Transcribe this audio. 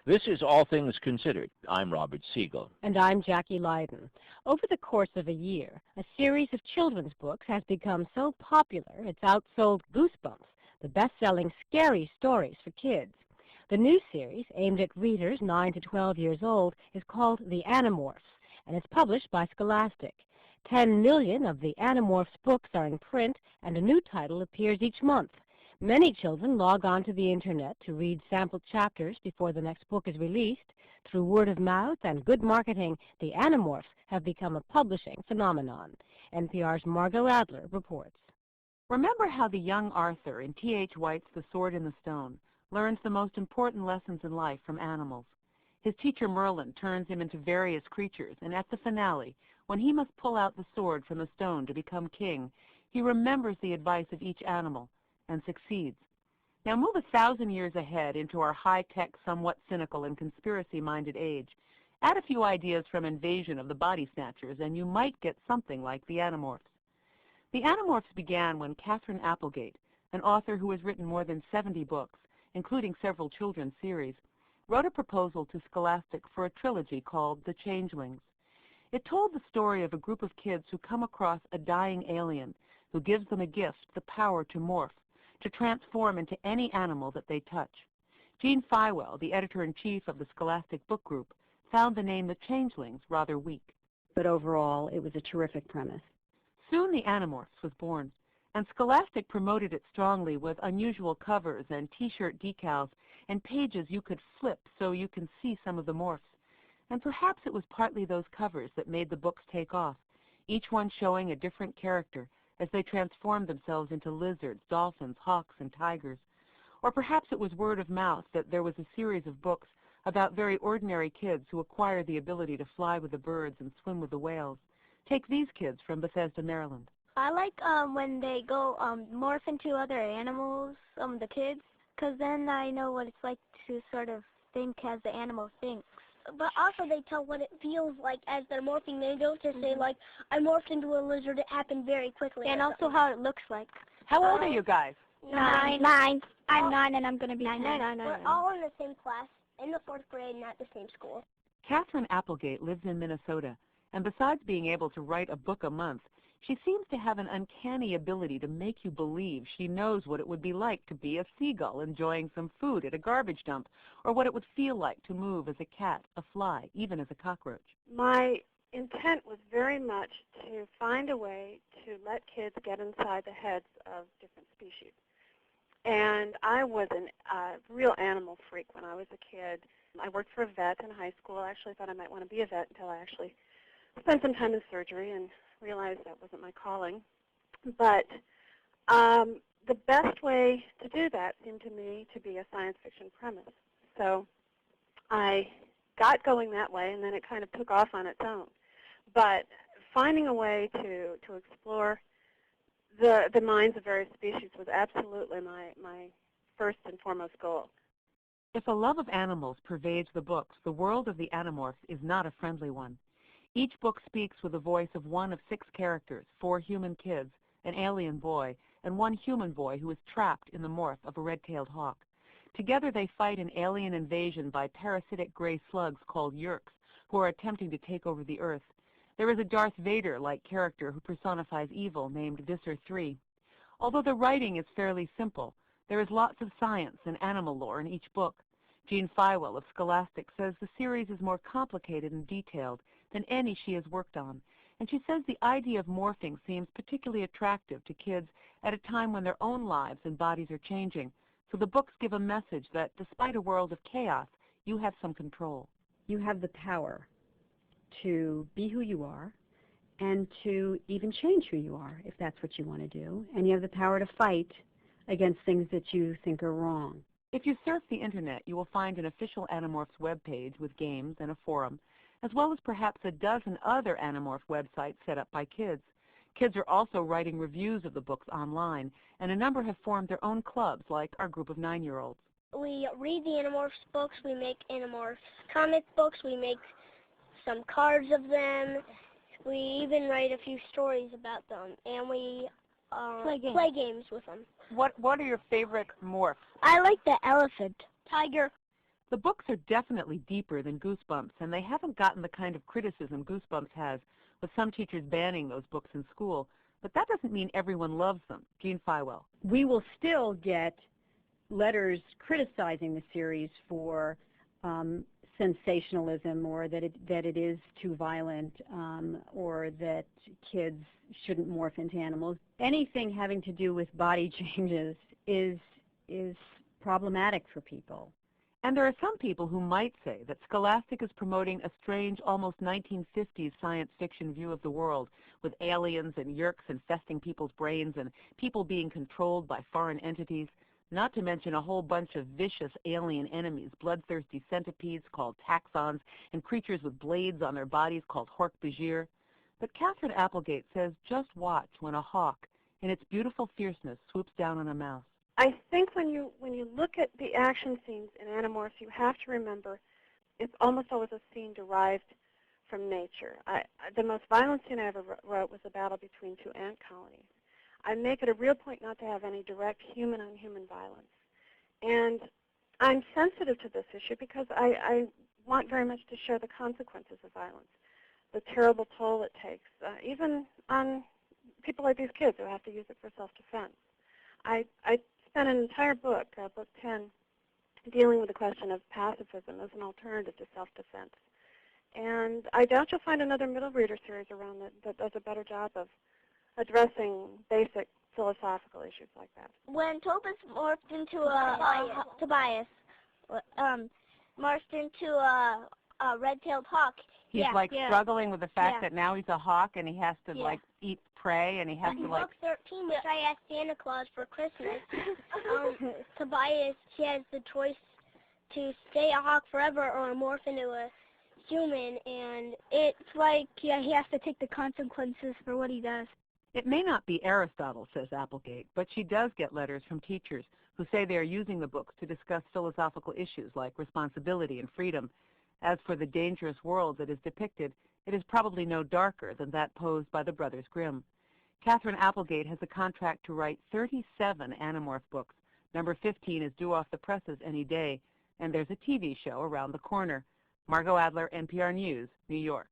This is All Things Considered. I'm Robert Siegel. And I'm Jackie Leiden. Over the course of a year, a series of children's books has become so popular it's outsold Goosebumps, the best-selling scary stories for kids. The new series, aimed at readers 9 to 12 years old, is called The Animorphs, and it's published by Scholastic. 10 million of the Animorphs books are in print, and a new title appears each month. Many children log on to the Internet to read sample chapters before the next book is released. Through word of mouth and good marketing, the Animorphs have become a publishing phenomenon. NPR's Margot Adler reports. Remember how the young Arthur in T.H. White's The Sword in the Stone learns the most important lessons in life from animals. His teacher Merlin turns him into various creatures, and at the finale, when he must pull out the sword from the stone to become king, he remembers the advice of each animal and succeeds. Now move 1,000 years ahead into our high-tech, somewhat cynical and conspiracy-minded age. Add a few ideas from Invasion of the Body Snatchers, and you might get something like the Animorphs. The Animorphs began when Katherine Applegate, an author who has written more than 70 books, including several children's series, wrote a proposal to Scholastic for a trilogy called The Changelings. It told the story of a group of kids who come across a dying alien who gives them a gift, the power to morph, to transform into any animal that they touch. Gene Feiwell, the editor-in-chief of the Scholastic Book Group, found the name The Changelings rather weak. But overall, it was a terrific premise. Soon the Animorphs was born, and Scholastic promoted it strongly with unusual covers and T-shirt decals and pages you could flip so you can see some of the morphs. And perhaps it was partly those covers that made the books take off, each one showing a different character as they transformed themselves into lizards, dolphins, hawks, and tigers. Or perhaps it was word of mouth that there was a series of books about very ordinary kids who acquired the ability to fly with the birds and swim with the whales. Take these kids from Bethesda, Maryland. I like when they go morph into other animals, the kids, because then I know what it's like to sort of think as the animal thinks. But also they tell what it feels like as they're morphing. They don't just say, like, I morphed into a lizard. It happened very quickly. And also how it looks like. How old are you guys? 9. I'm 9 and I'm going to be 10. We're all in the same class, in the 4th grade, and at the same school. Katherine Applegate lives in Minnesota, and besides being able to write a book a month, she seems to have an uncanny ability to make you believe she knows what it would be like to be a seagull enjoying some food at a garbage dump, or what it would feel like to move as a cat, a fly, even as a cockroach. My intent was very much to find a way to let kids get inside the heads of different species. And I was a real animal freak when I was a kid. I worked for a vet in high school. I actually thought I might want to be a vet until I actually spent some time in surgery and realized that wasn't my calling. But the best way to do that seemed to me to be a science fiction premise. So I got going that way, and then it kind of took off on its own. But finding a way to explore the minds of various species was absolutely my first and foremost goal. If a love of animals pervades the books, the world of the Animorphs is not a friendly one. Each book speaks with the voice of one of 6 characters, 4 human kids, an alien boy, and 1 human boy who is trapped in the morph of a red-tailed hawk. Together they fight an alien invasion by parasitic gray slugs called Yeerks, who are attempting to take over the Earth. There is a Darth Vader-like character who personifies evil named Visser III. Although the writing is fairly simple, there is lots of science and animal lore in each book. Gene Feiwell of Scholastic says the series is more complicated and detailed than any she has worked on, and she says the idea of morphing seems particularly attractive to kids at a time when their own lives and bodies are changing. So the books give a message that despite a world of chaos, you have some control. You have the power to be who you are and to even change who you are if that's what you want to do, and you have the power to fight against things that you think are wrong. If you surf the Internet, you will find an official Animorphs webpage with games and a forum, as well as perhaps a dozen other Animorph websites set up by kids. Kids are also writing reviews of the books online, and a number have formed their own clubs, like our group of 9-year-olds. We read the Animorphs books, we make Animorphs comic books, we make some cards of them, we even write a few stories about them, and we play games with them. What are your favorite morphs? I like the elephant. Tiger. The books are definitely deeper than Goosebumps, and they haven't gotten the kind of criticism Goosebumps has, with some teachers banning those books in school. But that doesn't mean everyone loves them. Jean Feiwel. We will still get letters criticizing the series for sensationalism, or that it is too violent, or that kids shouldn't morph into animals. Anything having to do with body changes is problematic for people. And there are some people who might say that Scholastic is promoting a strange, almost 1950s science fiction view of the world, with aliens and yerks infesting people's brains and people being controlled by foreign entities, not to mention a whole bunch of vicious alien enemies, bloodthirsty centipedes called taxons, and creatures with blades on their bodies called hork-bajir. But Catherine Applegate says just watch when a hawk, in its beautiful fierceness, swoops down on a mouse. I think when you look at the action scenes in Animorphs, you have to remember it's almost always a scene derived from nature. The most violent scene I ever wrote was a battle between two ant colonies. I make it a real point not to have any direct human-on-human violence. And I'm sensitive to this issue because I want very much to show the consequences of violence, the terrible toll it takes, even on people like these kids who have to use it for self-defense. I spent an entire book, book 10, dealing with the question of pacifism as an alternative to self-defense. And I doubt you'll find another middle reader series around that does a better job of addressing basic philosophical issues like that. When Tobus morphed into Tobias morphed into a red-tailed hawk. He's struggling with the fact that now he's a hawk and he has to eat prey, and he has to Book 13, which I asked Santa Claus for Christmas. Tobias, he has the choice to stay a hawk forever or morph into a human, and it's like he has to take the consequences for what he does. It may not be Aristotle, says Applegate, but she does get letters from teachers who say they are using the books to discuss philosophical issues like responsibility and freedom. As for the dangerous world that is depicted, it is probably no darker than that posed by the Brothers Grimm. Catherine Applegate has a contract to write 37 Animorph books. Number 15 is due off the presses any day, and there's a TV show around the corner. Margot Adler, NPR News, New York.